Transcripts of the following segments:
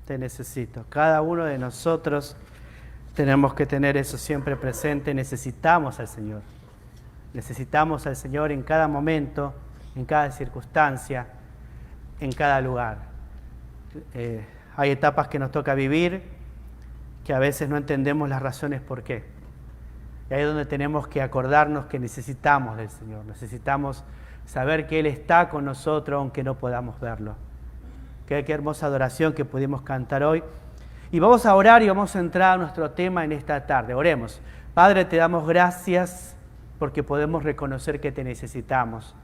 te necesito. Cada uno de nosotros tenemos que tener eso siempre presente. Necesitamos al Señor. Necesitamos al Señor en cada momento, en cada circunstancia, en cada lugar. Hay etapas que nos toca vivir que a veces no entendemos las razones por qué. Y ahí es donde tenemos que acordarnos que necesitamos del Señor. Necesitamos saber que Él está con nosotros aunque no podamos verlo. Qué hermosa adoración que pudimos cantar hoy. Y vamos a orar y vamos a entrar a nuestro tema en esta tarde. Oremos. Padre, te damos gracias porque podemos reconocer que te necesitamos.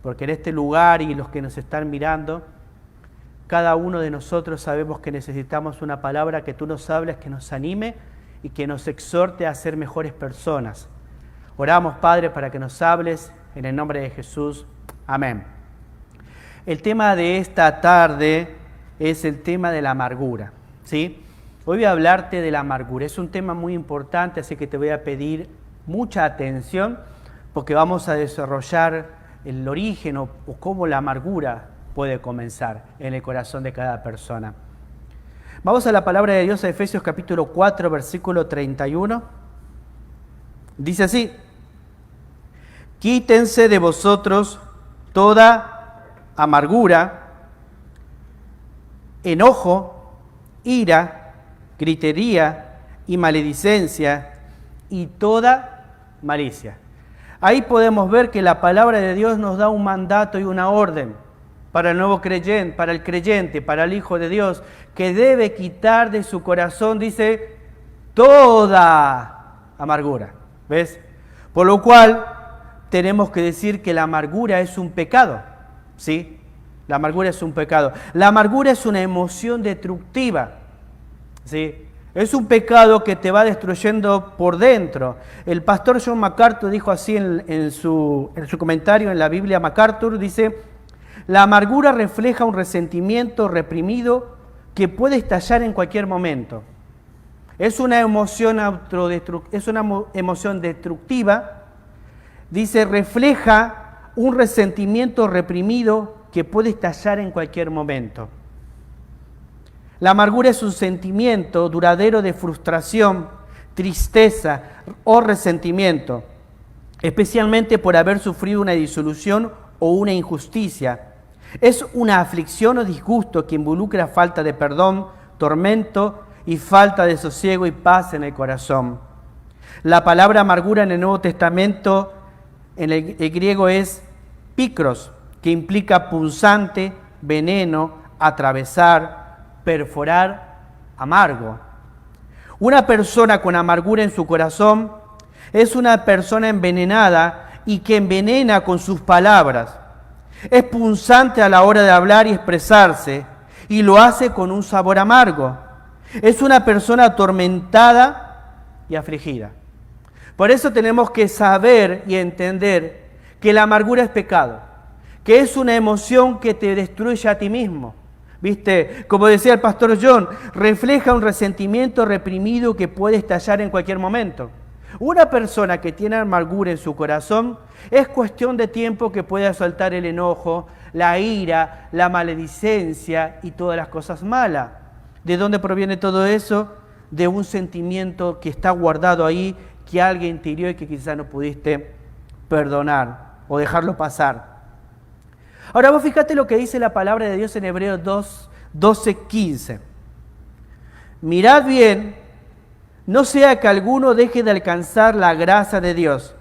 Porque en este lugar y los que nos están mirando, cada uno de nosotros sabemos que necesitamos una palabra que tú nos hables, que nos anime y que nos exhorte a ser mejores personas. Oramos, Padre, para que nos hables en el nombre de Jesús. Amén. El tema de esta tarde es el tema de la amargura, ¿sí? Hoy voy a hablarte de la amargura. Es un tema muy importante, así que te voy a pedir mucha atención porque vamos a desarrollar el origen o cómo la amargura puede comenzar en el corazón de cada persona. Vamos a la palabra de Dios, a Efesios capítulo 4, versículo 31. Dice así: quítense de vosotros toda amargura, enojo, ira, gritería y maledicencia y toda malicia. Ahí podemos ver que la palabra de Dios nos da un mandato y una orden para el nuevo creyente, para el creyente, para el Hijo de Dios, que debe quitar de su corazón, dice, toda amargura. ¿Ves? Por lo cual tenemos que decir que la amargura es un pecado. ¿Sí? La amargura es un pecado. La amargura es una emoción destructiva. ¿Sí? Es un pecado que te va destruyendo por dentro. El pastor John MacArthur dijo así en su comentario en la Biblia MacArthur, dice: la amargura refleja un resentimiento reprimido que puede estallar en cualquier momento. Es una emoción destructiva. Dice, refleja un resentimiento reprimido que puede estallar en cualquier momento. La amargura es un sentimiento duradero de frustración, tristeza o resentimiento, especialmente por haber sufrido una disolución o una injusticia. Es una aflicción o disgusto que involucra falta de perdón, tormento y falta de sosiego y paz en el corazón. La palabra amargura en el Nuevo Testamento en el griego es picros, que implica punzante, veneno, atravesar, perforar, amargo. Una persona con amargura en su corazón es una persona envenenada y que envenena con sus palabras. Es punzante a la hora de hablar y expresarse y lo hace con un sabor amargo. Es una persona atormentada y afligida. Por eso tenemos que saber y entender que la amargura es pecado, que es una emoción que te destruye a ti mismo. ¿Viste? Como decía el pastor John, refleja un resentimiento reprimido que puede estallar en cualquier momento. Una persona que tiene amargura en su corazón es cuestión de tiempo que pueda soltar el enojo, la ira, la maledicencia y todas las cosas malas. ¿De dónde proviene todo eso? De un sentimiento que está guardado ahí, que alguien te hirió y que quizás no pudiste perdonar o dejarlo pasar. Ahora vos fíjate lo que dice la palabra de Dios en Hebreos 12:15. Mirad bien, no sea que alguno deje de alcanzar la gracia de Dios,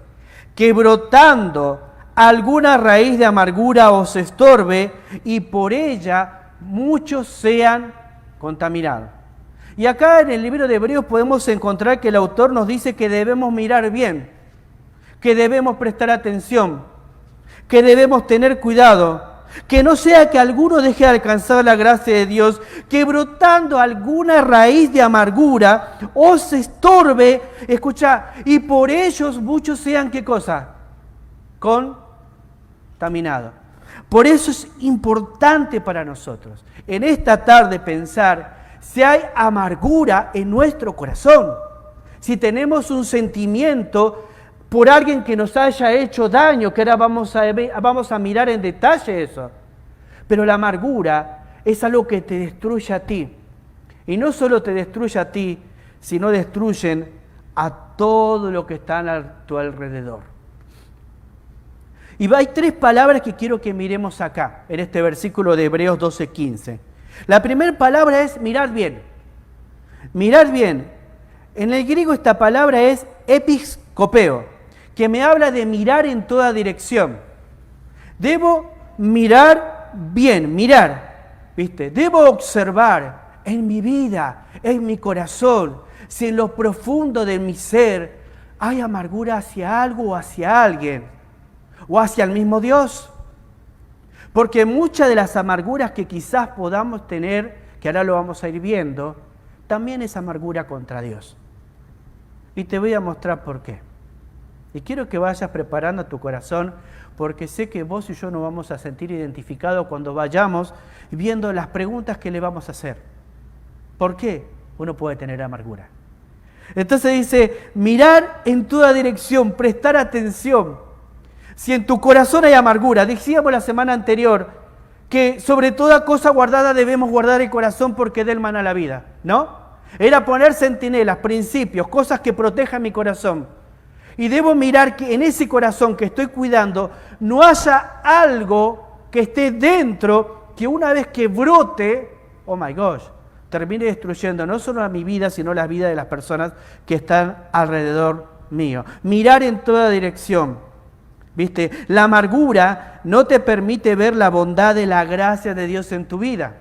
que brotando alguna raíz de amargura os estorbe y por ella muchos sean contaminados. Y acá en el libro de Hebreos podemos encontrar que el autor nos dice que debemos mirar bien, que debemos prestar atención, que debemos tener cuidado, que no sea que alguno deje de alcanzar la gracia de Dios, que brotando alguna raíz de amargura os estorbe, escucha, y por ellos muchos sean, ¿qué cosa? Contaminados. Por eso es importante para nosotros en esta tarde pensar si hay amargura en nuestro corazón, si tenemos un sentimiento por alguien que nos haya hecho daño, que ahora vamos a mirar en detalle eso. Pero la amargura es algo que te destruye a ti, Y no solo te destruye a ti, sino destruyen a todo lo que está a tu alrededor. Y hay 3 palabras que quiero que miremos acá, en este versículo de Hebreos 12:15. La primera palabra es mirar bien. Mirar bien. En el griego esta palabra es episkopeo, que me habla de mirar en toda dirección. Debo mirar bien, mirar, ¿viste? Debo observar en mi vida, en mi corazón, si en lo profundo de mi ser hay amargura hacia algo o hacia alguien, o hacia el mismo Dios. Porque muchas de las amarguras que quizás podamos tener, que ahora lo vamos a ir viendo, también es amargura contra Dios. Y te voy a mostrar por qué. Y quiero que vayas preparando tu corazón, porque sé que vos y yo nos vamos a sentir identificados cuando vayamos viendo las preguntas que le vamos a hacer. ¿Por qué uno puede tener amargura? Entonces dice, mirar en toda dirección, prestar atención. Si en tu corazón hay amargura, decíamos la semana anterior que sobre toda cosa guardada debemos guardar el corazón porque de él mana la vida, ¿no? Era poner centinelas, principios, cosas que protejan mi corazón. Y debo mirar que en ese corazón que estoy cuidando no haya algo que esté dentro que una vez que brote, oh my gosh, termine destruyendo no solo a mi vida, sino la vida de las personas que están alrededor mío. Mirar en toda dirección. ¿Viste? La amargura no te permite ver la bondad de la gracia de Dios en tu vida.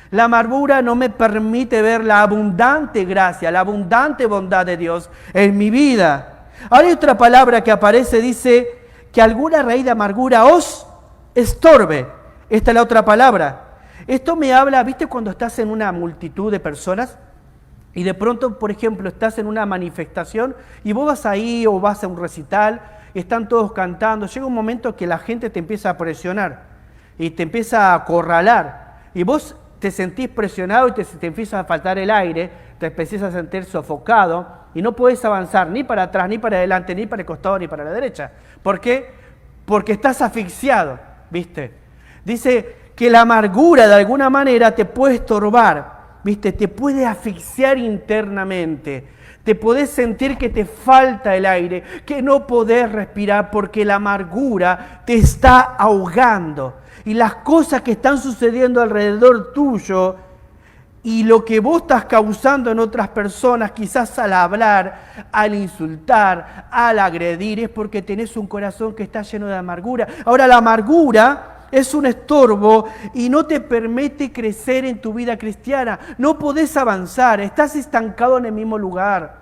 La amargura no me permite ver la abundante gracia, la abundante bondad de Dios en mi vida. Ahora hay otra palabra que aparece, dice que alguna raíz de amargura os estorbe. Esta es la otra palabra. Esto me habla, ¿viste cuando estás en una multitud de personas? Y de pronto, por ejemplo, estás en una manifestación y vos vas ahí o vas a un recital, están todos cantando, llega un momento que la gente te empieza a presionar y te empieza a acorralar y vos te sentís presionado y te empieza a faltar el aire, te empiezas a sentir sofocado y no podés avanzar ni para atrás, ni para adelante, ni para el costado, ni para la derecha. ¿Por qué? Porque estás asfixiado, ¿viste? Dice que la amargura de alguna manera te puede estorbar, ¿viste? Te puede asfixiar internamente. Te podés sentir que te falta el aire, que no podés respirar porque la amargura te está ahogando. Y las cosas que están sucediendo alrededor tuyo y lo que vos estás causando en otras personas, quizás al hablar, al insultar, al agredir, es porque tenés un corazón que está lleno de amargura. Ahora, la amargura es un estorbo y no te permite crecer en tu vida cristiana. No podés avanzar, estás estancado en el mismo lugar.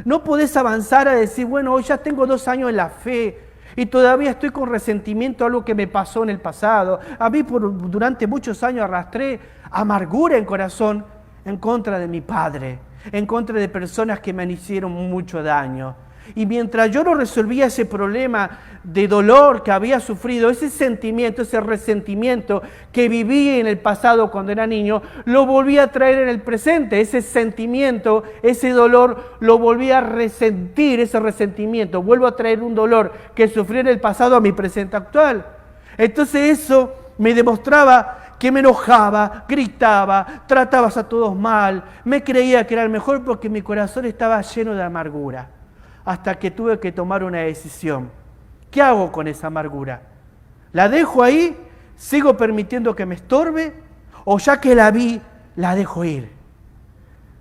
No podés avanzar a decir, bueno, hoy ya tengo 2 años en la fe y todavía estoy con resentimiento a algo que me pasó en el pasado. A mí durante muchos años arrastré amargura en corazón en contra de mi padre, en contra de personas que me hicieron mucho daño. Y mientras yo no resolvía ese problema de dolor que había sufrido, ese sentimiento, ese resentimiento que viví en el pasado cuando era niño, lo volví a traer en el presente. Ese sentimiento, ese dolor, lo volví a resentir, ese resentimiento. Vuelvo a traer un dolor que sufrí en el pasado a mi presente actual. Entonces eso me demostraba que me enojaba, gritaba, tratabas a todos mal, me creía que era el mejor porque mi corazón estaba lleno de amargura. Hasta que tuve que tomar una decisión. ¿Qué hago con esa amargura? ¿La dejo ahí? ¿Sigo permitiendo que me estorbe? ¿O ya que la vi, la dejo ir?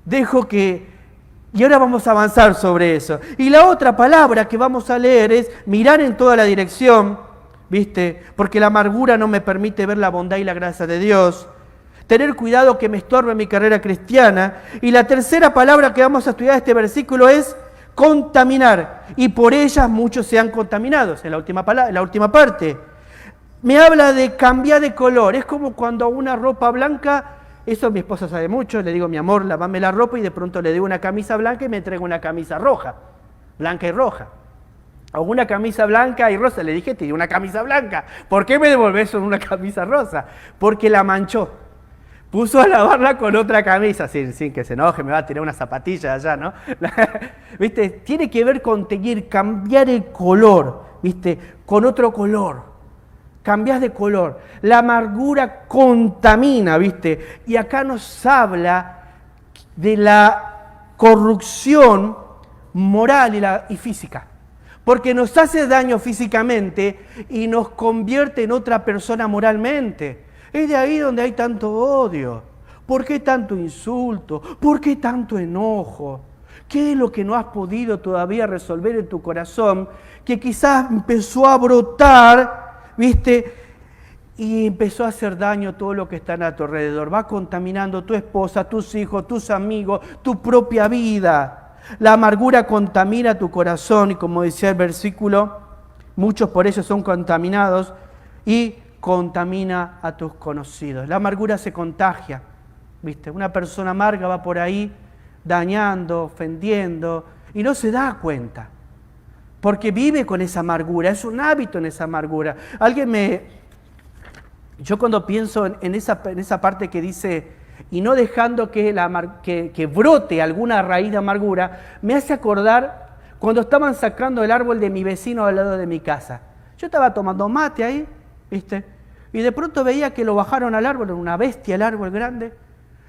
Dejo que... Y ahora vamos a avanzar sobre eso. Y la otra palabra que vamos a leer es mirar en toda la dirección, ¿viste? Porque la amargura no me permite ver la bondad y la gracia de Dios. Tener cuidado que me estorbe mi carrera cristiana. Y la tercera palabra que vamos a estudiar este versículo es contaminar, y por ellas muchos sean contaminados, en la última parte. Me habla de cambiar de color, es como cuando una ropa blanca, eso mi esposa sabe mucho, le digo, mi amor, lavame la ropa, y de pronto le digo una camisa blanca y me entrega una camisa roja, blanca y roja. O una camisa blanca y rosa, le dije, te di una camisa blanca, ¿por qué me devolvés con una camisa rosa? Porque la manchó. Puso a lavarla con otra camisa, sin que se enoje, me va a tirar una zapatilla allá, ¿no? ¿Viste? Tiene que ver con cambiar el color, ¿viste? Con otro color. Cambias de color. La amargura contamina, ¿viste? Y acá nos habla de la corrupción moral y física. Porque nos hace daño físicamente y nos convierte en otra persona moralmente. Es de ahí donde hay tanto odio. ¿Por qué tanto insulto? ¿Por qué tanto enojo? ¿Qué es lo que no has podido todavía resolver en tu corazón? Que quizás empezó a brotar, ¿viste? Y empezó a hacer daño a todo lo que está a tu alrededor. Va contaminando tu esposa, tus hijos, tus amigos, tu propia vida. La amargura contamina tu corazón y como decía el versículo, muchos por ello son contaminados y contamina a tus conocidos. La amargura se contagia, ¿viste? Una persona amarga va por ahí dañando, ofendiendo y no se da cuenta porque vive con esa amargura, es un hábito en esa amargura. Yo cuando pienso en esa parte que dice y no dejando que brote alguna raíz de amargura, me hace acordar cuando estaban sacando el árbol de mi vecino al lado de mi casa. Yo estaba tomando mate ahí, ¿viste? Y de pronto veía que lo bajaron al árbol, era una bestia el árbol grande,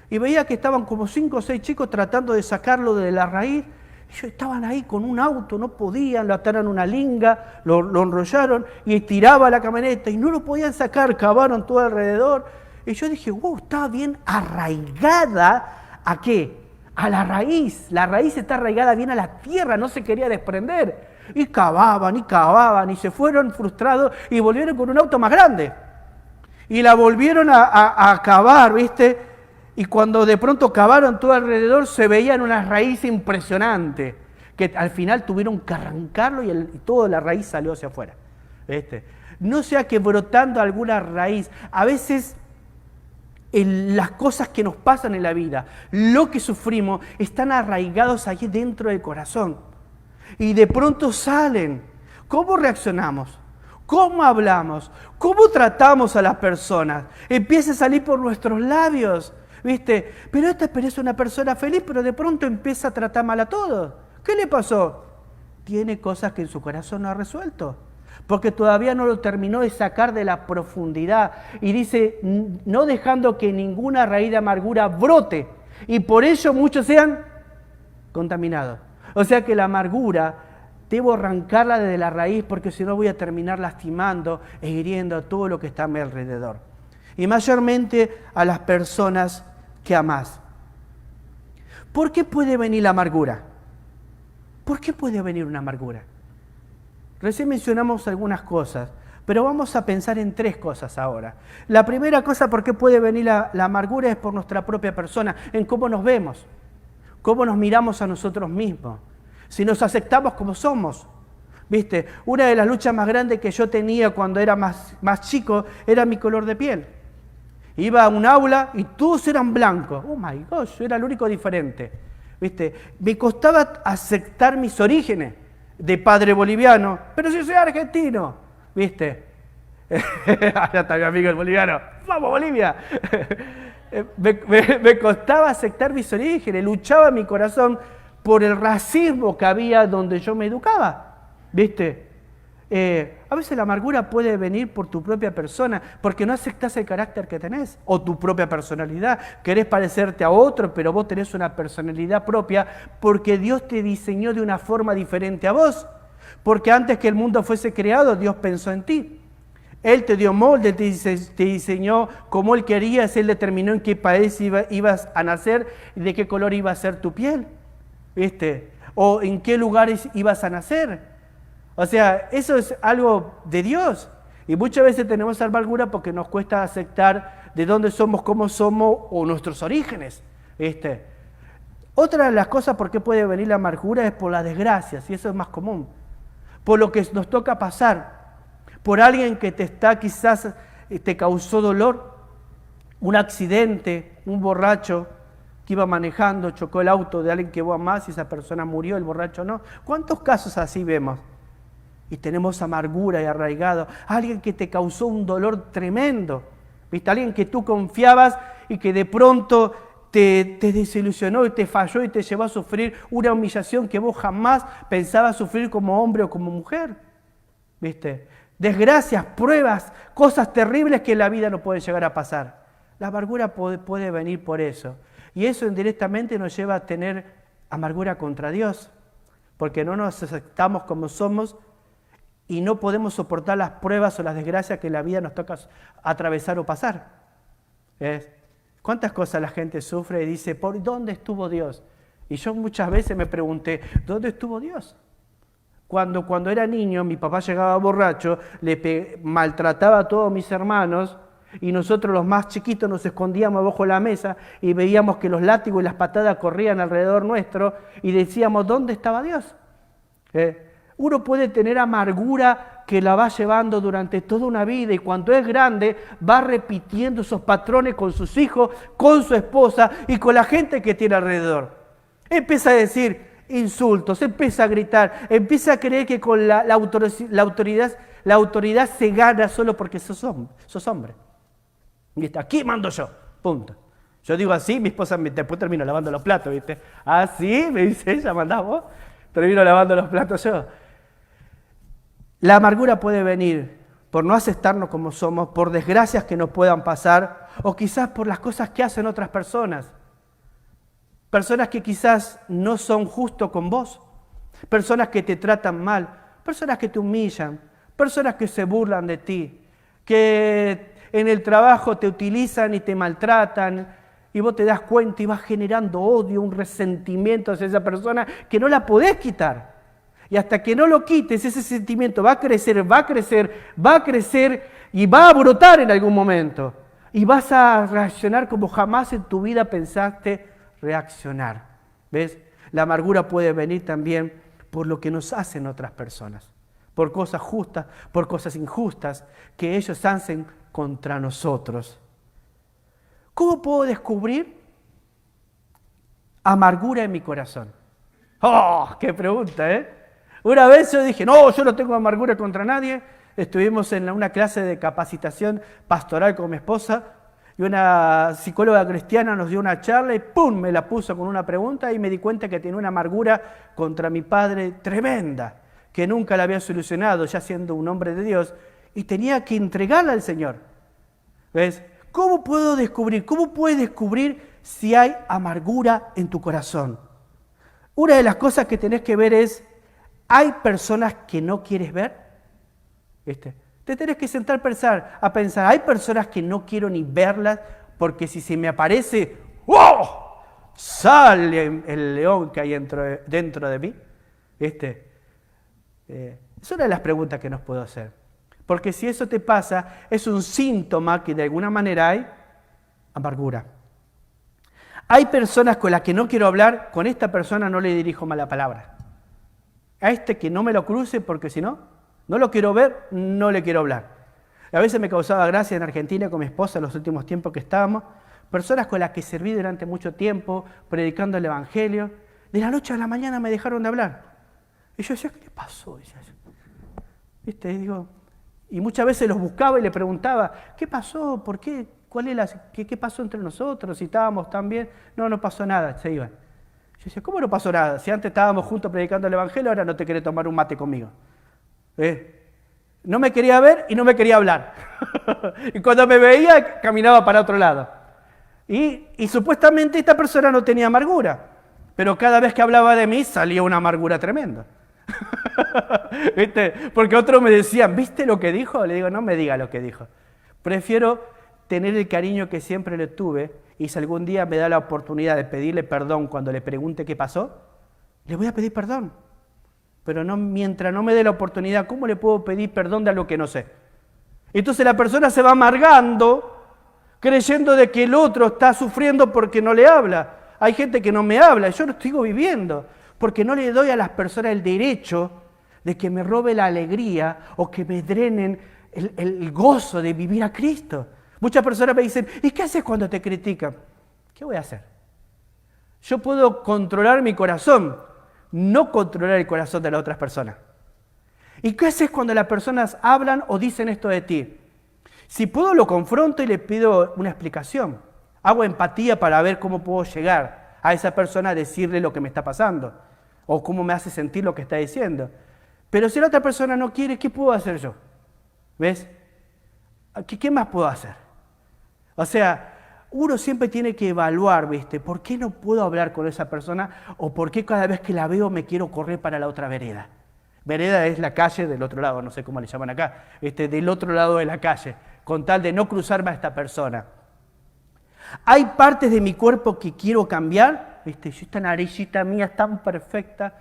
y veía que estaban como 5 o 6 chicos tratando de sacarlo de la raíz. Ellos estaban ahí con un auto, no podían, lo ataron una linga, lo enrollaron y tiraba la camioneta y no lo podían sacar, cavaron todo alrededor. Y yo dije, wow, estaba bien arraigada, ¿a qué? A la raíz está arraigada bien a la tierra, no se quería desprender. Y cavaban y se fueron frustrados y volvieron con un auto más grande. Y la volvieron a cavar, ¿viste? Y cuando de pronto cavaron todo alrededor se veían unas raíces impresionantes, que al final tuvieron que arrancarlo y toda la raíz salió hacia afuera. ¿Viste? No sea que brotando alguna raíz, a veces las cosas que nos pasan en la vida, lo que sufrimos, están arraigados allí dentro del corazón. Y de pronto salen. ¿Cómo reaccionamos? ¿Cómo hablamos? ¿Cómo tratamos a las personas? Empieza a salir por nuestros labios, ¿viste? Pero esta es una persona feliz, pero de pronto empieza a tratar mal a todos. ¿Qué le pasó? Tiene cosas que en su corazón no ha resuelto. Porque todavía no lo terminó de sacar de la profundidad. Y dice, no dejando que ninguna raíz de amargura brote. Y por ello muchos sean contaminados. O sea que la amargura, debo arrancarla desde la raíz porque si no voy a terminar lastimando e hiriendo a todo lo que está a mi alrededor. Y mayormente a las personas que amás. ¿Por qué puede venir la amargura? ¿Por qué puede venir una amargura? Recién mencionamos algunas cosas, pero vamos a pensar en 3 cosas ahora. La primera cosa por qué puede venir la amargura es por nuestra propia persona, en cómo nos vemos, cómo nos miramos a nosotros mismos, si nos aceptamos como somos. ¿Viste? Una de las luchas más grandes que yo tenía cuando era más chico era mi color de piel. Iba a un aula y todos eran blancos. Oh my gosh, yo era el único diferente. ¿Viste? Me costaba aceptar mis orígenes de padre boliviano, pero yo soy argentino, ¿viste? Allá está mi amigo el boliviano, ¡vamos Bolivia! me costaba aceptar mis orígenes, luchaba en mi corazón por el racismo que había donde yo me educaba, ¿viste? A veces la amargura puede venir por tu propia persona, porque no aceptás el carácter que tenés, o tu propia personalidad. Querés parecerte a otro, pero vos tenés una personalidad propia, porque Dios te diseñó de una forma diferente a vos. Porque antes que el mundo fuese creado, Dios pensó en ti. Él te dio molde, te diseñó como Él quería, Él determinó en qué país ibas a nacer y de qué color iba a ser tu piel, ¿viste? O en qué lugares ibas a nacer. O sea, eso es algo de Dios. Y muchas veces tenemos amargura porque nos cuesta aceptar de dónde somos, cómo somos o nuestros orígenes. ¿Viste? Otra de las cosas por qué puede venir la amargura es por las desgracias, y eso es más común. Por lo que nos toca pasar. Por alguien que quizás te causó dolor, un accidente, un borracho que iba manejando, chocó el auto de alguien que vos amás y esa persona murió, el borracho no. ¿Cuántos casos así vemos? Y tenemos amargura y arraigado. Alguien que te causó un dolor tremendo. ¿Viste? Alguien que tú confiabas y que de pronto te desilusionó y te falló y te llevó a sufrir una humillación que vos jamás pensabas sufrir como hombre o como mujer. ¿Viste? Desgracias, pruebas, cosas terribles que en la vida no pueden llegar a pasar. La amargura puede venir por eso. Y eso indirectamente nos lleva a tener amargura contra Dios, porque no nos aceptamos como somos y no podemos soportar las pruebas o las desgracias que la vida nos toca atravesar o pasar. ¿Cuántas cosas la gente sufre y dice, ¿por dónde estuvo Dios? Y yo muchas veces me pregunté, ¿dónde estuvo Dios? Cuando era niño, mi papá llegaba borracho, maltrataba a todos mis hermanos, y nosotros los más chiquitos nos escondíamos bajo la mesa y veíamos que los látigos y las patadas corrían alrededor nuestro y decíamos, ¿dónde estaba Dios? Uno puede tener amargura que la va llevando durante toda una vida y cuando es grande va repitiendo esos patrones con sus hijos, con su esposa y con la gente que tiene alrededor. Empieza a decir insultos, empieza a gritar, empieza a creer que con la autoridad se gana solo porque sos hombre. ¿Viste? Aquí mando yo, punto. Yo digo así, mi esposa después termino lavando los platos, ¿viste? Así, me dice ella, mandás vos, termino lavando los platos yo. La amargura puede venir por no aceptarnos como somos, por desgracias que nos puedan pasar, o quizás por las cosas que hacen otras personas. Personas que quizás no son justos con vos, personas que te tratan mal, personas que te humillan, personas que se burlan de ti, que en el trabajo te utilizan y te maltratan y vos te das cuenta y vas generando odio, un resentimiento hacia esa persona que no la podés quitar. Y hasta que no lo quites, ese sentimiento va a crecer, va a crecer, va a crecer y va a brotar en algún momento. Y vas a reaccionar como jamás en tu vida pensaste reaccionar. ¿Ves? La amargura puede venir también por lo que nos hacen otras personas, por cosas justas, por cosas injustas que ellos hacen contra nosotros. ¿Cómo puedo descubrir amargura en mi corazón? ¡Oh, qué pregunta, eh! Una vez yo dije, no, yo no tengo amargura contra nadie. Estuvimos en una clase de capacitación pastoral con mi esposa y una psicóloga cristiana nos dio una charla y ¡pum! Me la puso con una pregunta y me di cuenta que tenía una amargura contra mi padre tremenda, que nunca la había solucionado ya siendo un hombre de Dios y tenía que entregarla al Señor. ¿Ves? ¿Cómo puedo descubrir? ¿Cómo puedes descubrir si hay amargura en tu corazón? Una de las cosas que tenés que ver es, ¿hay personas que no quieres ver? Te tenés que sentar a pensar, ¿hay personas que no quiero ni verlas? Porque si se me aparece, ¡oh! Sale el león que hay dentro de mí. Es una de las preguntas que nos puedo hacer. Porque si eso te pasa, es un síntoma que de alguna manera hay amargura. Hay personas con las que no quiero hablar, con esta persona no le dirijo mala palabra. A que no me lo cruce porque si no lo quiero ver, no le quiero hablar. A veces me causaba gracia en Argentina con mi esposa en los últimos tiempos que estábamos, personas con las que serví durante mucho tiempo, predicando el Evangelio, de la noche a la mañana me dejaron de hablar. Y yo decía, ¿qué le pasó? Y muchas veces los buscaba y le preguntaba, ¿qué pasó? ¿Por qué? ¿Qué pasó entre nosotros? Si estábamos tan bien. No pasó nada, se iban. Yo decía, ¿cómo no pasó nada? Si antes estábamos juntos predicando el Evangelio, ahora no te querés tomar un mate conmigo. No me quería ver y no me quería hablar. Y cuando me veía, caminaba para otro lado. Y supuestamente esta persona no tenía amargura, pero cada vez que hablaba de mí salía una amargura tremenda. ¿Viste? Porque otros me decían, ¿viste lo que dijo? Le digo, no me diga lo que dijo. Prefiero tener el cariño que siempre le tuve y si algún día me da la oportunidad de pedirle perdón cuando le pregunte qué pasó, le voy a pedir perdón. Pero mientras no me dé la oportunidad, ¿cómo le puedo pedir perdón de algo que no sé? Entonces la persona se va amargando, creyendo de que el otro está sufriendo porque no le habla. Hay gente que no me habla, yo lo sigo viviendo, porque no le doy a las personas el derecho de que me robe la alegría o que me drenen el gozo de vivir a Cristo. Muchas personas me dicen, ¿y qué haces cuando te critican? ¿Qué voy a hacer? Yo puedo controlar mi corazón, no controlar el corazón de las otras personas. ¿Y qué haces cuando las personas hablan o dicen esto de ti? Si puedo, lo confronto y le pido una explicación. Hago empatía para ver cómo puedo llegar a esa persona a decirle lo que me está pasando o cómo me hace sentir lo que está diciendo. Pero si la otra persona no quiere, ¿qué puedo hacer yo? ¿Ves? ¿Qué más puedo hacer? O sea, uno siempre tiene que evaluar, ¿viste? ¿Por qué no puedo hablar con esa persona? ¿O por qué cada vez que la veo me quiero correr para la otra vereda? Vereda es la calle del otro lado, no sé cómo le llaman acá, del otro lado de la calle, con tal de no cruzarme a esta persona. Hay partes de mi cuerpo que quiero cambiar, ¿viste? Esta naricita mía es tan perfecta,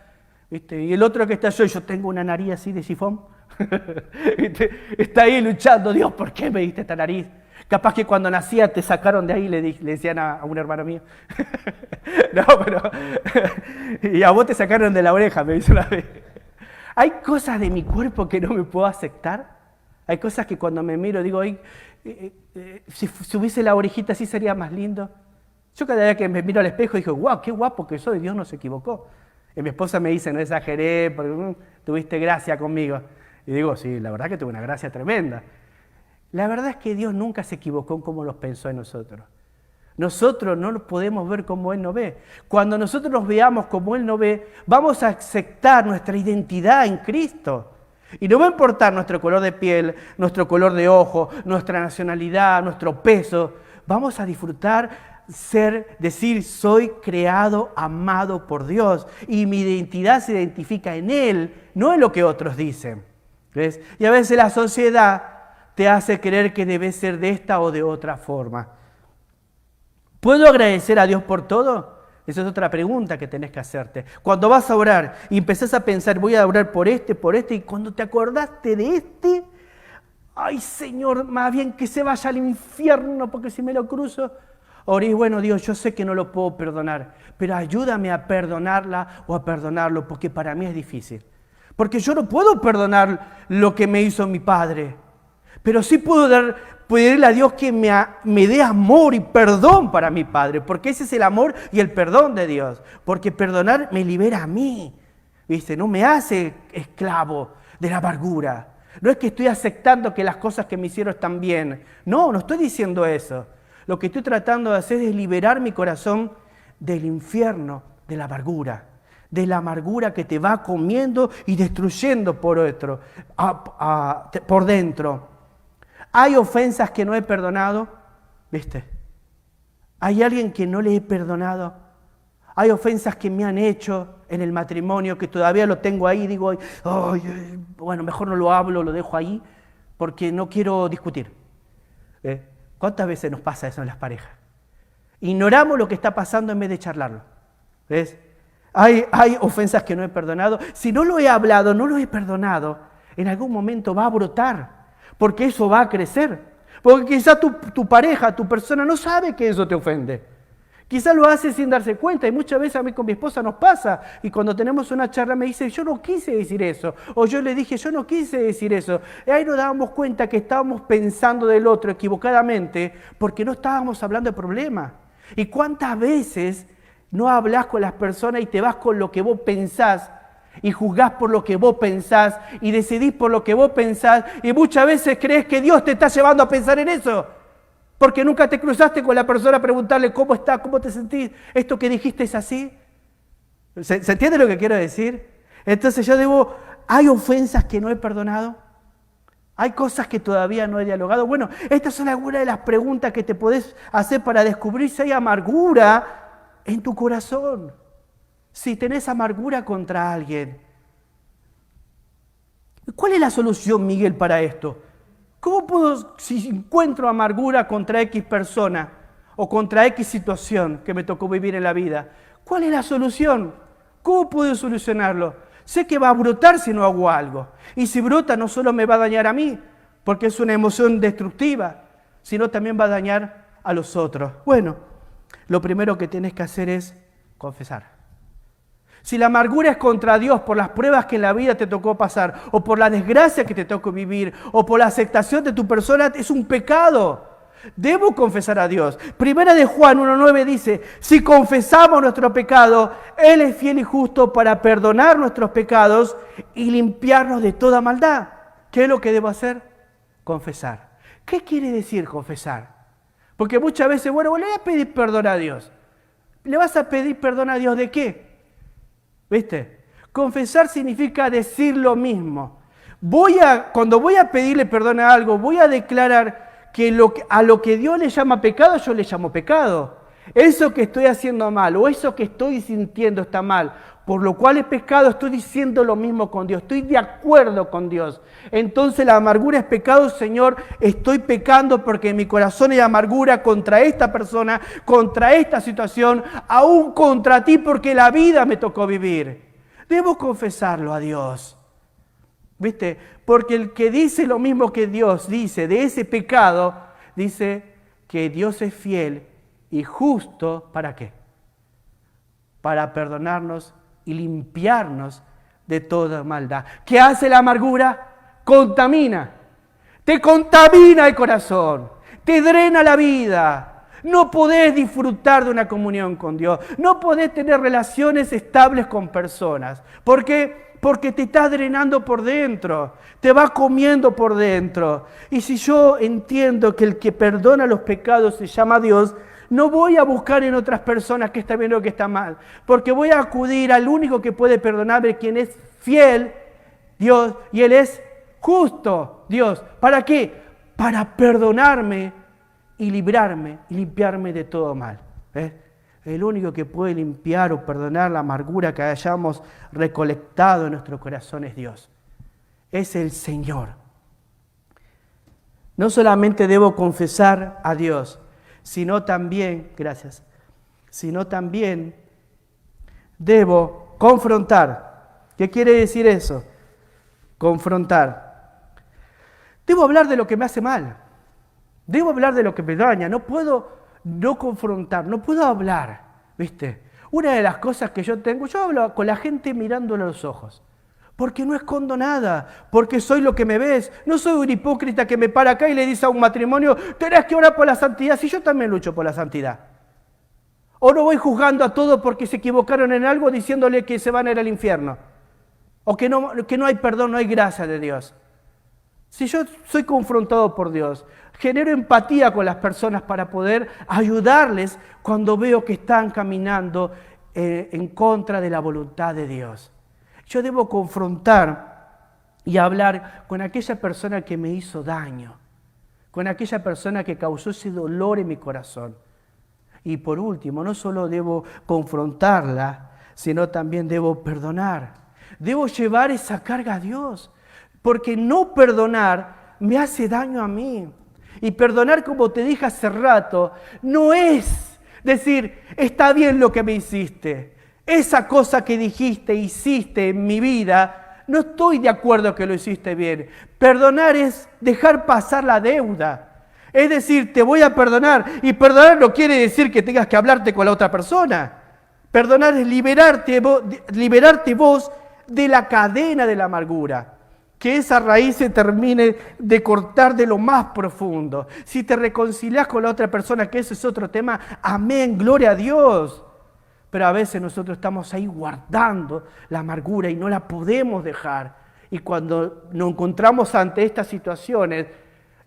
¿viste? Y el otro que está yo tengo una nariz así de sifón, está ahí luchando, Dios, ¿por qué me diste esta nariz? Capaz que cuando nacía te sacaron de ahí, le decían a un hermano mío. No, pero... y a vos te sacaron de la oreja, me dice una vez. Hay cosas de mi cuerpo que no me puedo aceptar. Hay cosas que cuando me miro digo, si hubiese la orejita así sería más lindo. Yo cada vez que me miro al espejo digo, wow, qué guapo que soy, Dios no se equivocó. Y mi esposa me dice, no exageré, porque tuviste gracia conmigo. Y digo, sí, la verdad que tuve una gracia tremenda. La verdad es que Dios nunca se equivocó en cómo los pensó en nosotros. Nosotros no nos podemos ver como Él nos ve. Cuando nosotros nos veamos como Él nos ve, vamos a aceptar nuestra identidad en Cristo. Y no va a importar nuestro color de piel, nuestro color de ojo, nuestra nacionalidad, nuestro peso. Vamos a disfrutar decir, soy creado, amado por Dios. Y mi identidad se identifica en Él, no en lo que otros dicen. ¿Ves? Y a veces la sociedad te hace creer que debe ser de esta o de otra forma. ¿Puedo agradecer a Dios por todo? Esa es otra pregunta que tenés que hacerte. Cuando vas a orar y empezás a pensar, voy a orar por este, y cuando te acordaste de este, ay Señor, más bien que se vaya al infierno porque si me lo cruzo. Oré, bueno Dios, yo sé que no lo puedo perdonar, pero ayúdame a perdonarla o a perdonarlo porque para mí es difícil. Porque yo no puedo perdonar lo que me hizo mi padre, pero sí puedo pedirle a Dios que me dé amor y perdón para mi padre, porque ese es el amor y el perdón de Dios, porque perdonar me libera a mí, ¿viste? No me hace esclavo de la amargura. No es que estoy aceptando que las cosas que me hicieron están bien, no estoy diciendo eso. Lo que estoy tratando de hacer es liberar mi corazón del infierno, de la amargura que te va comiendo y destruyendo por dentro. Hay ofensas que no he perdonado, ¿viste? Hay alguien que no le he perdonado. Hay ofensas que me han hecho en el matrimonio que todavía lo tengo ahí. Digo, bueno, mejor no lo hablo, lo dejo ahí porque no quiero discutir. ¿Cuántas veces nos pasa eso en las parejas? Ignoramos lo que está pasando en vez de charlarlo. ¿Ves? Hay ofensas que no he perdonado. Si no lo he hablado, no lo he perdonado, en algún momento va a brotar. Porque eso va a crecer. Porque quizá tu pareja, tu persona no sabe que eso te ofende. Quizá lo hace sin darse cuenta. Y muchas veces a mí con mi esposa nos pasa. Y cuando tenemos una charla me dice, yo no quise decir eso. O yo le dije, yo no quise decir eso. Y ahí nos dábamos cuenta que estábamos pensando del otro equivocadamente porque no estábamos hablando de problema. ¿Y cuántas veces no hablas con las personas y te vas con lo que vos pensás? Y juzgás por lo que vos pensás y decidís por lo que vos pensás y muchas veces crees que Dios te está llevando a pensar en eso porque nunca te cruzaste con la persona a preguntarle cómo está, cómo te sentís, esto que dijiste es así. ¿Se entiende lo que quiero decir? Entonces hay ofensas que no he perdonado, hay cosas que todavía no he dialogado. Bueno, estas son algunas de las preguntas que te podés hacer para descubrir si hay amargura en tu corazón. Si tenés amargura contra alguien. ¿Cuál es la solución, Miguel, para esto? ¿Cómo puedo, si encuentro amargura contra X persona o contra X situación que me tocó vivir en la vida, cuál es la solución? ¿Cómo puedo solucionarlo? Sé que va a brotar si no hago algo. Y si brota no solo me va a dañar a mí, porque es una emoción destructiva, sino también va a dañar a los otros. Bueno, lo primero que tienes que hacer es confesar. Si la amargura es contra Dios por las pruebas que en la vida te tocó pasar, o por la desgracia que te tocó vivir, o por la aceptación de tu persona, es un pecado. Debo confesar a Dios. Primera de Juan 1:9 dice, si confesamos nuestro pecado, Él es fiel y justo para perdonar nuestros pecados y limpiarnos de toda maldad. ¿Qué es lo que debo hacer? Confesar. ¿Qué quiere decir confesar? Porque muchas veces, bueno, le voy a pedir perdón a Dios. ¿Le vas a pedir perdón a Dios de qué? ¿Viste? Confesar significa decir lo mismo. Cuando voy a pedirle perdón a algo, voy a declarar que a lo que Dios le llama pecado, yo le llamo pecado. Eso que estoy haciendo mal o eso que estoy sintiendo está mal, por lo cual es pecado, estoy diciendo lo mismo con Dios, estoy de acuerdo con Dios. Entonces la amargura es pecado, Señor, estoy pecando porque en mi corazón hay amargura contra esta persona, contra esta situación, aún contra ti porque la vida me tocó vivir. Debo confesarlo a Dios. ¿Viste? Porque el que dice lo mismo que Dios dice de ese pecado, dice que Dios es fiel y justo, ¿para qué? Para perdonarnos y limpiarnos de toda maldad. ¿Qué hace la amargura? Contamina. Te contamina el corazón. Te drena la vida. No podés disfrutar de una comunión con Dios. No podés tener relaciones estables con personas. ¿Por qué? Porque te está drenando por dentro, te va comiendo por dentro. Y si yo entiendo que el que perdona los pecados se llama Dios, no voy a buscar en otras personas que está bien o que está mal, porque voy a acudir al único que puede perdonarme, quien es fiel, Dios, y Él es justo, Dios. ¿Para qué? Para perdonarme y librarme y limpiarme de todo mal. El único que puede limpiar o perdonar la amargura que hayamos recolectado en nuestro corazón es Dios. Es el Señor. No solamente debo confesar a Dios, sino también, sino también debo confrontar. ¿Qué quiere decir eso? Confrontar. Debo hablar de lo que me hace mal. Debo hablar de lo que me daña. No puedo no confrontar, no puedo hablar, ¿viste? Una de las cosas que yo hablo con la gente mirándole a los ojos, porque no escondo nada, porque soy lo que me ves. No soy un hipócrita que me para acá y le dice a un matrimonio, tenés que orar por la santidad, si yo también lucho por la santidad. O no voy juzgando a todos porque se equivocaron en algo diciéndole que se van a ir al infierno, o que no hay perdón, no hay gracia de Dios. Si yo soy confrontado por Dios, genero empatía con las personas para poder ayudarles cuando veo que están caminando en contra de la voluntad de Dios. Yo debo confrontar y hablar con aquella persona que me hizo daño, con aquella persona que causó ese dolor en mi corazón. Y por último, no solo debo confrontarla, sino también debo perdonar. Debo llevar esa carga a Dios. Porque no perdonar me hace daño a mí. Y perdonar, como te dije hace rato, no es decir, está bien lo que me hiciste. Esa cosa que dijiste, hiciste en mi vida, no estoy de acuerdo que lo hiciste bien. Perdonar es dejar pasar la deuda. Es decir, te voy a perdonar. Y perdonar no quiere decir que tengas que hablarte con la otra persona. Perdonar es liberarte vos de la cadena de la amargura. Que esa raíz se termine de cortar de lo más profundo. Si te reconcilias con la otra persona, que ese es otro tema, amén, gloria a Dios. Pero a veces nosotros estamos ahí guardando la amargura y no la podemos dejar. Y cuando nos encontramos ante estas situaciones,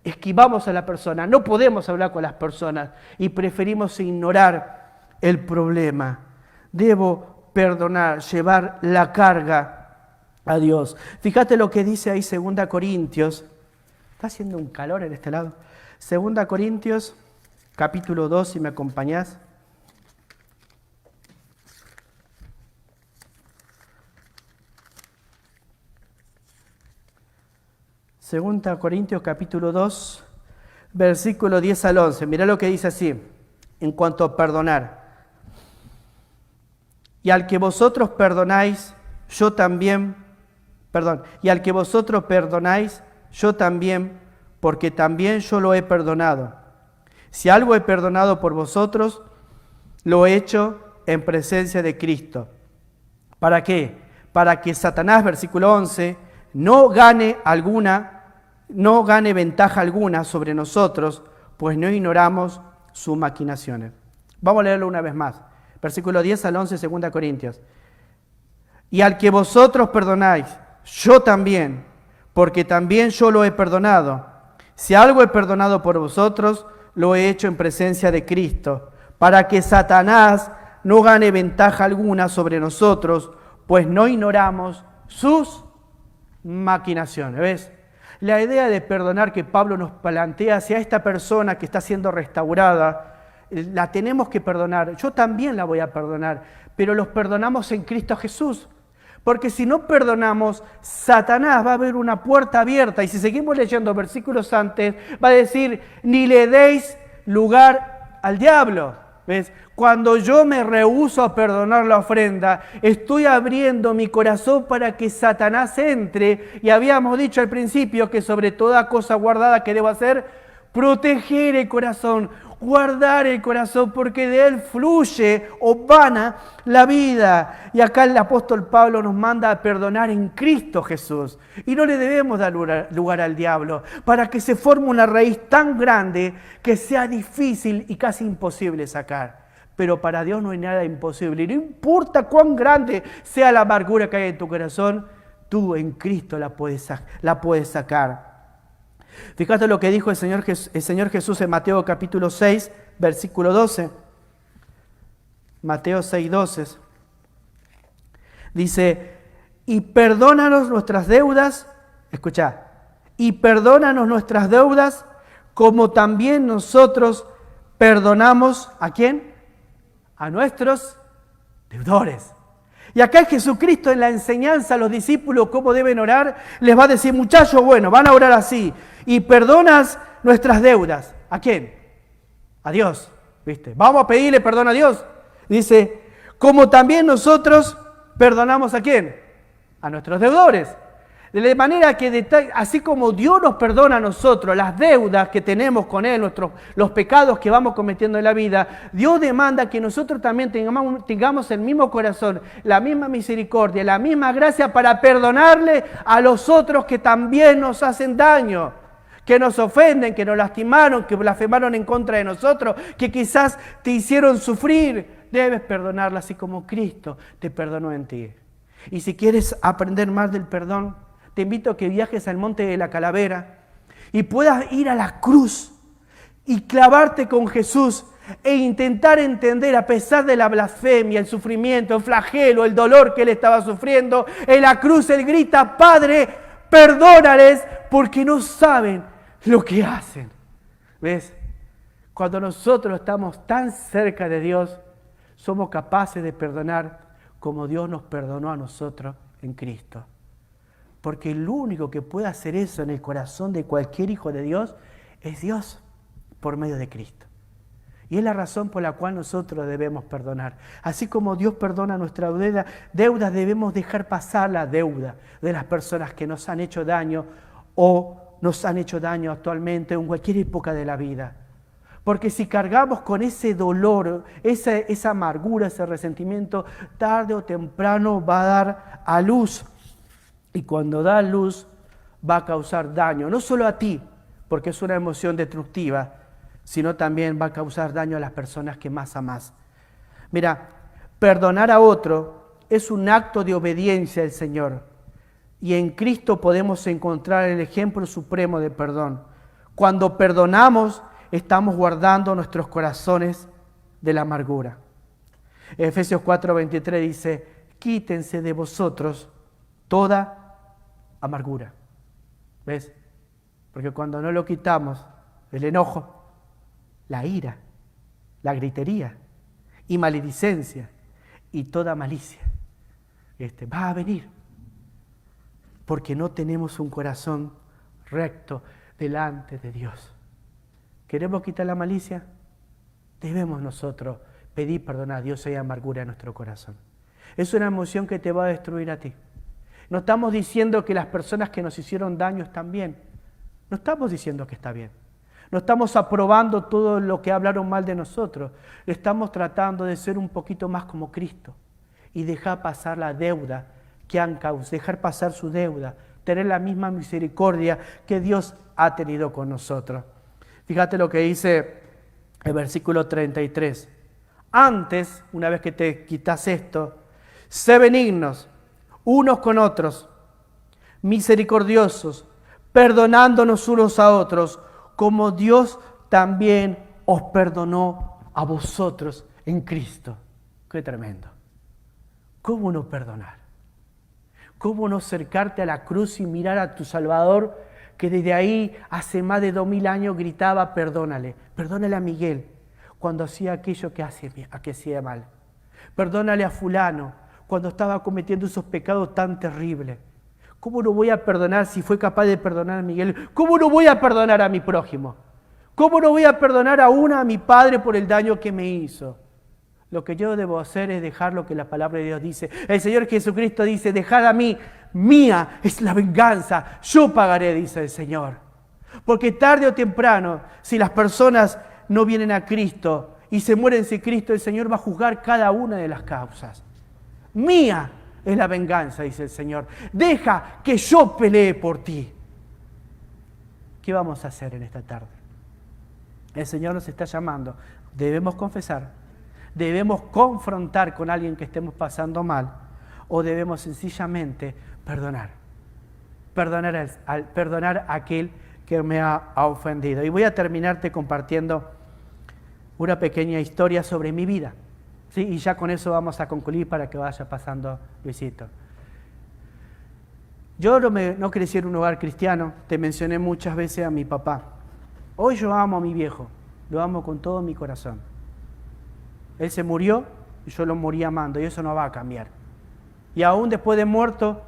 esquivamos a la persona, no podemos hablar con las personas y preferimos ignorar el problema. Debo perdonar, llevar la carga a Dios. Fíjate lo que dice ahí 2 Corintios. Está haciendo un calor en este lado. 2 Corintios, capítulo 2, si me acompañás. Segunda Corintios, capítulo 2, versículo 10 al 11. Mirá lo que dice así, en cuanto a perdonar. Y al que vosotros perdonáis, yo también y al que vosotros perdonáis, yo también, porque también yo lo he perdonado. Si algo he perdonado por vosotros, lo he hecho en presencia de Cristo. ¿Para qué? Para que Satanás, versículo 11, no gane ventaja alguna sobre nosotros, pues no ignoramos sus maquinaciones. Vamos a leerlo una vez más. Versículo 10 al 11, 2 Corintios. Y al que vosotros perdonáis, yo también, porque también yo lo he perdonado. Si algo he perdonado por vosotros, lo he hecho en presencia de Cristo, para que Satanás no gane ventaja alguna sobre nosotros, pues no ignoramos sus maquinaciones. ¿Ves? La idea de perdonar que Pablo nos plantea hacia esta persona que está siendo restaurada, la tenemos que perdonar. Yo también la voy a perdonar, pero los perdonamos en Cristo Jesús. Porque si no perdonamos, Satanás va a ver una puerta abierta. Y si seguimos leyendo versículos antes, va a decir, ni le deis lugar al diablo. ¿Ves? Cuando yo me rehúso a perdonar la ofrenda, estoy abriendo mi corazón para que Satanás entre. Y habíamos dicho al principio que sobre toda cosa guardada que debo hacer, proteger el corazón, guardar el corazón, porque de él fluye o mana la vida. Y acá el apóstol Pablo nos manda a perdonar en Cristo Jesús. Y no le debemos dar lugar al diablo, para que se forme una raíz tan grande que sea difícil y casi imposible sacar. Pero para Dios no hay nada imposible. Y no importa cuán grande sea la amargura que hay en tu corazón, tú en Cristo la puedes sacar. Fíjate lo que dijo el Señor Jesús en Mateo capítulo 6, versículo 12. Mateo 6, 12. Dice, y perdónanos nuestras deudas, escucha, y perdónanos nuestras deudas como también nosotros perdonamos, ¿a quién? A nuestros deudores. Y acá Jesucristo en la enseñanza a los discípulos cómo deben orar, les va a decir, muchachos, bueno, van a orar así. Y perdonas nuestras deudas. ¿A quién? A Dios. ¿Viste? Vamos a pedirle perdón a Dios. Dice, como también nosotros perdonamos ¿a quién? A nuestros deudores. De manera que así como Dios nos perdona a nosotros las deudas que tenemos con Él, los pecados que vamos cometiendo en la vida, Dios demanda que nosotros también tengamos el mismo corazón, la misma misericordia, la misma gracia para perdonarle a los otros que también nos hacen daño, que nos ofenden, que nos lastimaron, que blasfemaron en contra de nosotros, que quizás te hicieron sufrir. Debes perdonarla así como Cristo te perdonó en ti. Y si quieres aprender más del perdón, te invito a que viajes al Monte de la Calavera y puedas ir a la cruz y clavarte con Jesús e intentar entender, a pesar de la blasfemia, el sufrimiento, el flagelo, el dolor que él estaba sufriendo, en la cruz él grita, Padre, perdónales porque no saben lo que hacen. ¿Ves? Cuando nosotros estamos tan cerca de Dios, somos capaces de perdonar como Dios nos perdonó a nosotros en Cristo. Porque el único que puede hacer eso en el corazón de cualquier hijo de Dios es Dios por medio de Cristo. Y es la razón por la cual nosotros debemos perdonar. Así como Dios perdona nuestra deuda, debemos dejar pasar la deuda de las personas que nos han hecho daño o nos han hecho daño actualmente o en cualquier época de la vida. Porque si cargamos con ese dolor, esa amargura, ese resentimiento, tarde o temprano va a dar a luz. Y cuando da luz, va a causar daño, no solo a ti, porque es una emoción destructiva, sino también va a causar daño a las personas que más amás. Mira, perdonar a otro es un acto de obediencia al Señor. Y en Cristo podemos encontrar el ejemplo supremo de perdón. Cuando perdonamos, estamos guardando nuestros corazones de la amargura. Efesios 4:23 dice, quítense de vosotros toda amargura. ¿Ves? Porque cuando no lo quitamos, el enojo, la ira, la gritería y maledicencia y toda malicia va a venir. Porque no tenemos un corazón recto delante de Dios. ¿Queremos quitar la malicia? Debemos nosotros pedir perdón a Dios si hay amargura en nuestro corazón. Es una emoción que te va a destruir a ti. No estamos diciendo que las personas que nos hicieron daño están bien. No estamos diciendo que está bien. No estamos aprobando todo lo que hablaron mal de nosotros. Estamos tratando de ser un poquito más como Cristo y dejar pasar la deuda que han causado, dejar pasar su deuda, tener la misma misericordia que Dios ha tenido con nosotros. Fíjate lo que dice el versículo 33. Antes, una vez que te quitas esto, sé benignos unos con otros, misericordiosos, perdonándonos unos a otros, como Dios también os perdonó a vosotros en Cristo. ¡Qué tremendo! ¿Cómo no perdonar? ¿Cómo no acercarte a la cruz y mirar a tu Salvador que desde ahí, hace más de 2000 años, gritaba: perdónale a Miguel cuando hacía aquello que hacía mal. Perdónale a fulano cuando estaba cometiendo esos pecados tan terribles. ¿Cómo no voy a perdonar si fue capaz de perdonar a Miguel? ¿Cómo no voy a perdonar a mi prójimo? ¿Cómo no voy a perdonar a mi padre por el daño que me hizo? Lo que yo debo hacer es dejar lo que la palabra de Dios dice. El Señor Jesucristo dice: dejad a mí, mía es la venganza, yo pagaré, dice el Señor. Porque tarde o temprano, si las personas no vienen a Cristo y se mueren sin Cristo, el Señor va a juzgar cada una de las causas. Mía es la venganza, dice el Señor. Deja que yo pelee por ti. ¿Qué vamos a hacer en esta tarde? El Señor nos está llamando. Debemos confesar. Debemos confrontar con alguien que estemos pasando mal. O debemos sencillamente perdonar. Perdonar a aquel que me ha ofendido. Y voy a terminarte compartiendo una pequeña historia sobre mi vida. ¿Sí? Y ya con eso vamos a concluir para que vaya pasando Luisito. Yo no crecí en un hogar cristiano, te mencioné muchas veces a mi papá. Hoy yo amo a mi viejo, lo amo con todo mi corazón. Él se murió y yo lo morí amando y eso no va a cambiar. Y aún después de muerto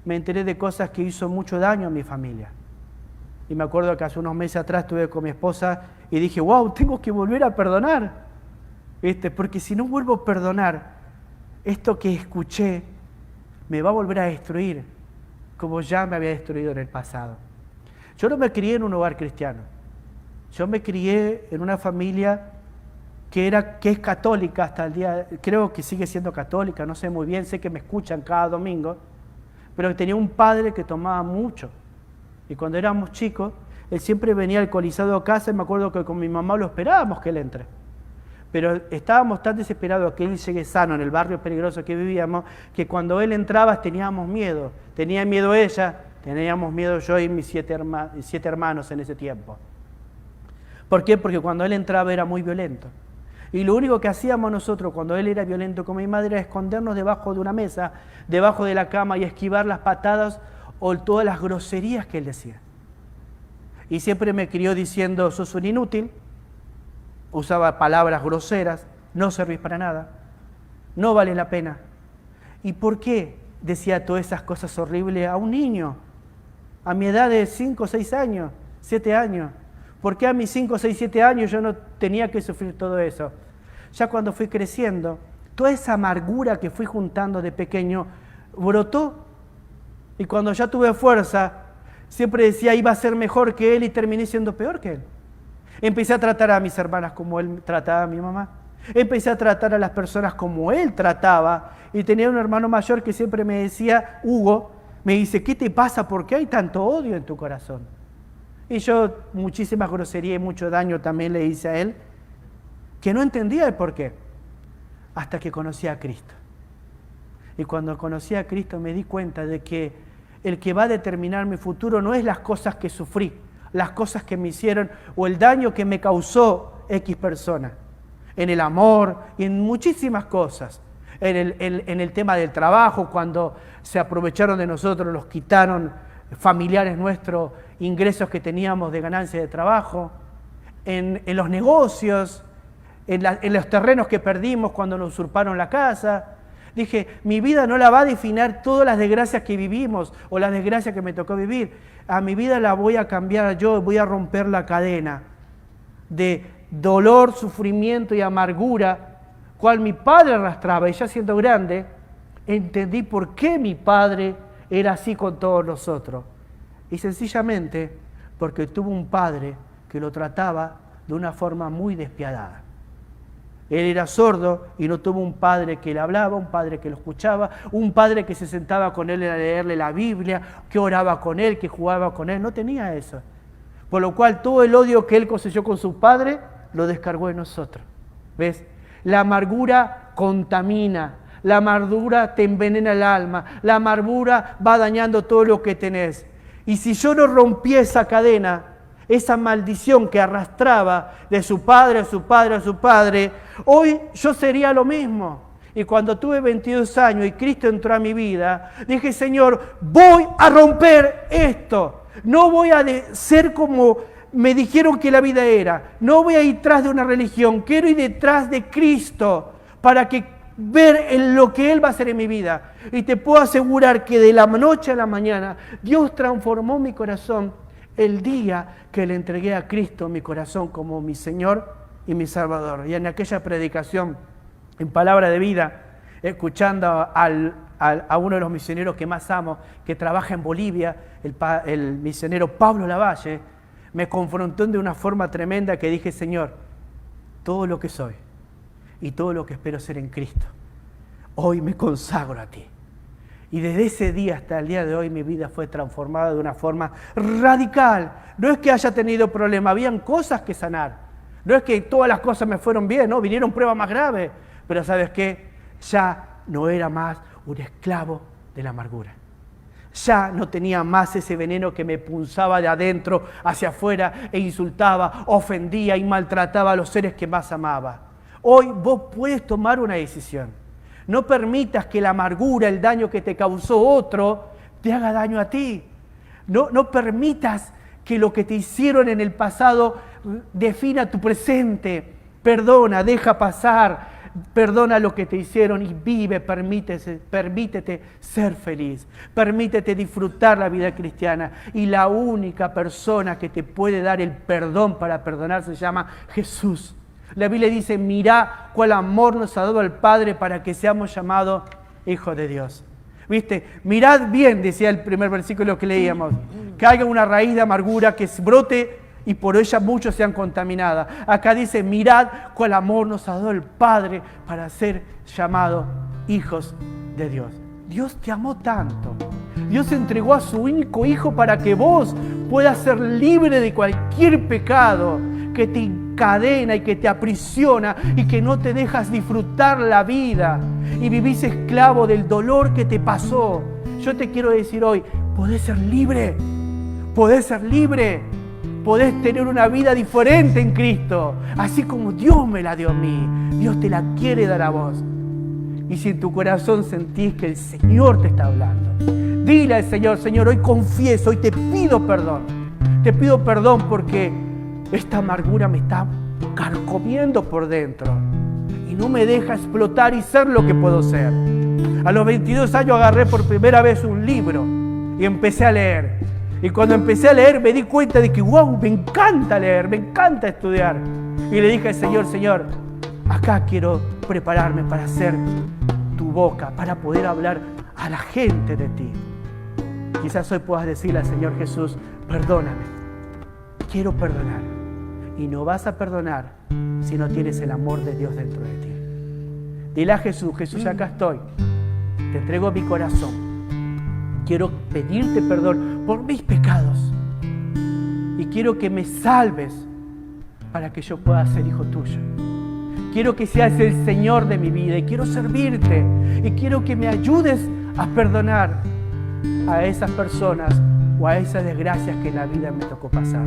me enteré de cosas que hizo mucho daño a mi familia. Y me acuerdo que hace unos meses atrás estuve con mi esposa y dije: wow, tengo que volver a perdonar. Porque si no vuelvo a perdonar, esto que escuché me va a volver a destruir, como ya me había destruido en el pasado. Yo no me crié en un hogar cristiano. Yo me crié en una familia que es católica hasta el día, creo que sigue siendo católica, no sé muy bien, sé que me escuchan cada domingo, pero tenía un padre que tomaba mucho. Y cuando éramos chicos, él siempre venía alcoholizado a casa y me acuerdo que con mi mamá lo esperábamos que él entre. Pero estábamos tan desesperados que él llegue sano en el barrio peligroso que vivíamos, que cuando él entraba teníamos miedo. Tenía miedo ella, teníamos miedo yo y mis siete hermanos en ese tiempo. ¿Por qué? Porque cuando él entraba era muy violento. Y lo único que hacíamos nosotros cuando él era violento con mi madre era escondernos debajo de una mesa, debajo de la cama y esquivar las patadas o todas las groserías que él decía. Y siempre me crió diciendo: sos un inútil. Usaba palabras groseras: no servís para nada, no vale la pena. ¿Y por qué decía todas esas cosas horribles a un niño? A mi edad de 5, 6 años, 7 años. ¿Por qué a mis 5, 6, 7 años yo no tenía que sufrir todo eso? Ya cuando fui creciendo, toda esa amargura que fui juntando de pequeño brotó. Y cuando ya tuve fuerza, siempre decía iba a ser mejor que él y terminé siendo peor que él. Empecé a tratar a mis hermanas como él trataba a mi mamá. Empecé a tratar a las personas como él trataba. Y tenía un hermano mayor que siempre me decía: Hugo, me dice, ¿qué te pasa? ¿Por qué hay tanto odio en tu corazón? Y yo muchísimas groserías y mucho daño también le hice a él, que no entendía el por qué, hasta que conocí a Cristo. Y cuando conocí a Cristo me di cuenta de que el que va a determinar mi futuro no es las cosas que sufrí, las cosas que me hicieron o el daño que me causó X persona, en el amor y en muchísimas cosas, en el tema del trabajo, cuando se aprovecharon de nosotros, nos quitaron familiares nuestros ingresos que teníamos de ganancia de trabajo, en los negocios, en los terrenos que perdimos cuando nos usurparon la casa. Dije, mi vida no la va a definir todas las desgracias que vivimos o las desgracias que me tocó vivir. A mi vida la voy a cambiar yo, voy a romper la cadena de dolor, sufrimiento y amargura, cual mi padre arrastraba. Y ya siendo grande, entendí por qué mi padre era así con todos nosotros. Y sencillamente porque tuvo un padre que lo trataba de una forma muy despiadada. Él era sordo y no tuvo un padre que le hablaba, un padre que lo escuchaba, un padre que se sentaba con él a leerle la Biblia, que oraba con él, que jugaba con él. No tenía eso. Por lo cual todo el odio que él cosechó con su padre lo descargó en nosotros. ¿Ves? La amargura contamina, la amargura te envenena el alma, la amargura va dañando todo lo que tenés. Y si yo no rompí esa cadena, esa maldición que arrastraba de su padre a su padre a su padre, hoy yo sería lo mismo. Y cuando tuve 22 años y Cristo entró a mi vida, dije, Señor, voy a romper esto. No voy a ser como me dijeron que la vida era. No voy a ir tras de una religión. Quiero ir detrás de Cristo para que ver en lo que Él va a hacer en mi vida. Y te puedo asegurar que de la noche a la mañana Dios transformó mi corazón el día que le entregué a Cristo mi corazón como mi Señor y mi Salvador. Y en aquella predicación, en Palabra de Vida, escuchando a uno de los misioneros que más amo, que trabaja en Bolivia, el misionero Pablo Lavalle, me confrontó de una forma tremenda que dije: Señor, todo lo que soy y todo lo que espero ser en Cristo, hoy me consagro a ti. Y desde ese día hasta el día de hoy mi vida fue transformada de una forma radical. No es que haya tenido problemas, habían cosas que sanar. No es que todas las cosas me fueron bien, no, vinieron pruebas más graves. Pero ¿sabes qué? Ya no era más un esclavo de la amargura. Ya no tenía más ese veneno que me punzaba de adentro hacia afuera e insultaba, ofendía y maltrataba a los seres que más amaba. Hoy vos puedes tomar una decisión. No permitas que la amargura, el daño que te causó otro, te haga daño a ti. No permitas que lo que te hicieron en el pasado defina tu presente. Perdona, deja pasar. Perdona lo que te hicieron y vive, permítete ser feliz, permítete disfrutar la vida cristiana. Y la única persona que te puede dar el perdón para perdonar se llama Jesús. La Biblia dice: mirá cuál amor nos ha dado el Padre para que seamos llamados hijos de Dios. ¿Viste? Mirad bien, decía el primer versículo que leíamos, que haya una raíz de amargura que brote y por ella muchos sean contaminados. Acá dice: mirad cuál amor nos ha dado el Padre para ser llamados hijos de Dios. Dios te amó tanto. Dios entregó a su único Hijo para que vos puedas ser libre de cualquier pecado que te encadena y que te aprisiona y que no te dejas disfrutar la vida y vivís esclavo del dolor que te pasó. Yo te quiero decir hoy, podés ser libre, podés ser libre. Podés tener una vida diferente en Cristo, así como Dios me la dio a mí. Dios te la quiere dar a vos. Y si en tu corazón sentís que el Señor te está hablando, dile al Señor: Señor, hoy confieso, hoy te pido perdón. Te pido perdón porque esta amargura me está carcomiendo por dentro y no me deja explotar y ser lo que puedo ser. A los 22 años agarré por primera vez un libro y empecé a leer. Y cuando empecé a leer me di cuenta de que wow, me encanta leer, me encanta estudiar. Y le dije al Señor: Señor, acá quiero prepararme para hacer tu boca, para poder hablar a la gente de ti. Quizás hoy puedas decirle al Señor Jesús: perdóname, quiero perdonar. Y no vas a perdonar si no tienes el amor de Dios dentro de ti. Dile a Jesús: Jesús, acá estoy, te entrego mi corazón. Quiero pedirte perdón por mis pecados y quiero que me salves para que yo pueda ser hijo tuyo. Quiero que seas el Señor de mi vida y quiero servirte y quiero que me ayudes a perdonar a esas personas o a esas desgracias que en la vida me tocó pasar.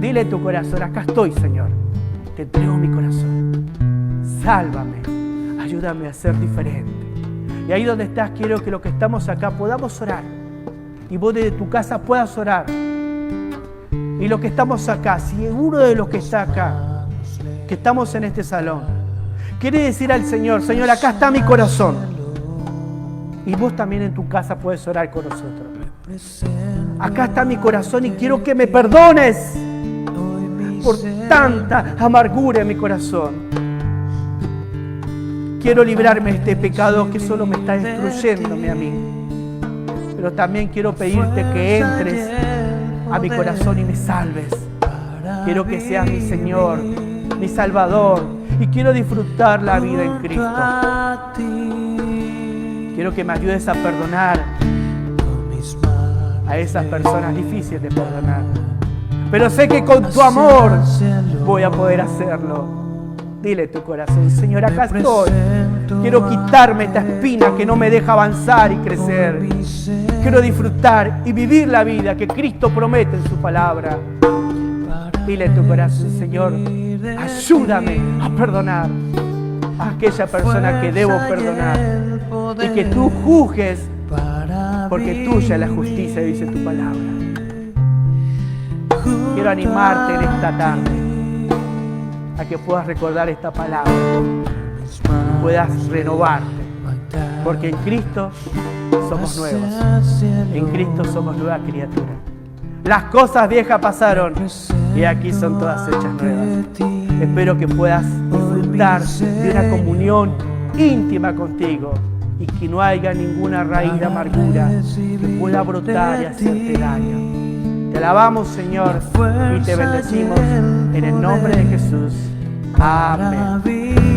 Dile en tu corazón: acá estoy, Señor, te entrego mi corazón, sálvame, ayúdame a ser diferente. Y ahí donde estás, quiero que los que estamos acá podamos orar. Y vos desde tu casa puedas orar. Y los que estamos acá, si uno de los que está acá, que estamos en este salón, quiere decir al Señor: Señor, acá está mi corazón. Y vos también en tu casa puedes orar con nosotros. Acá está mi corazón y quiero que me perdones por tanta amargura en mi corazón. Quiero librarme de este pecado que solo me está destruyéndome a mí. Pero también quiero pedirte que entres a mi corazón y me salves. Quiero que seas mi Señor, mi Salvador. Y quiero disfrutar la vida en Cristo. Quiero que me ayudes a perdonar a esas personas difíciles de perdonar. Pero sé que con tu amor voy a poder hacerlo. Dile a tu corazón: Señor, acá estoy. Quiero quitarme esta espina que no me deja avanzar y crecer. Quiero disfrutar y vivir la vida que Cristo promete en su palabra. Dile a tu corazón: Señor, ayúdame a perdonar a aquella persona que debo perdonar. Y que tú juzgues, porque tuya es la justicia, dice tu palabra. quiero animarte en esta tarde a que puedas recordar esta palabra y puedas renovarte, porque en Cristo somos nuevos, en Cristo somos nueva criatura. Las cosas viejas pasaron y aquí son todas hechas nuevas. Espero que puedas disfrutar de una comunión íntima contigo y que no haya ninguna raíz de amargura que pueda brotar y hacerte daño. Te alabamos, Señor, y te bendecimos en el nombre de Jesús. Amén.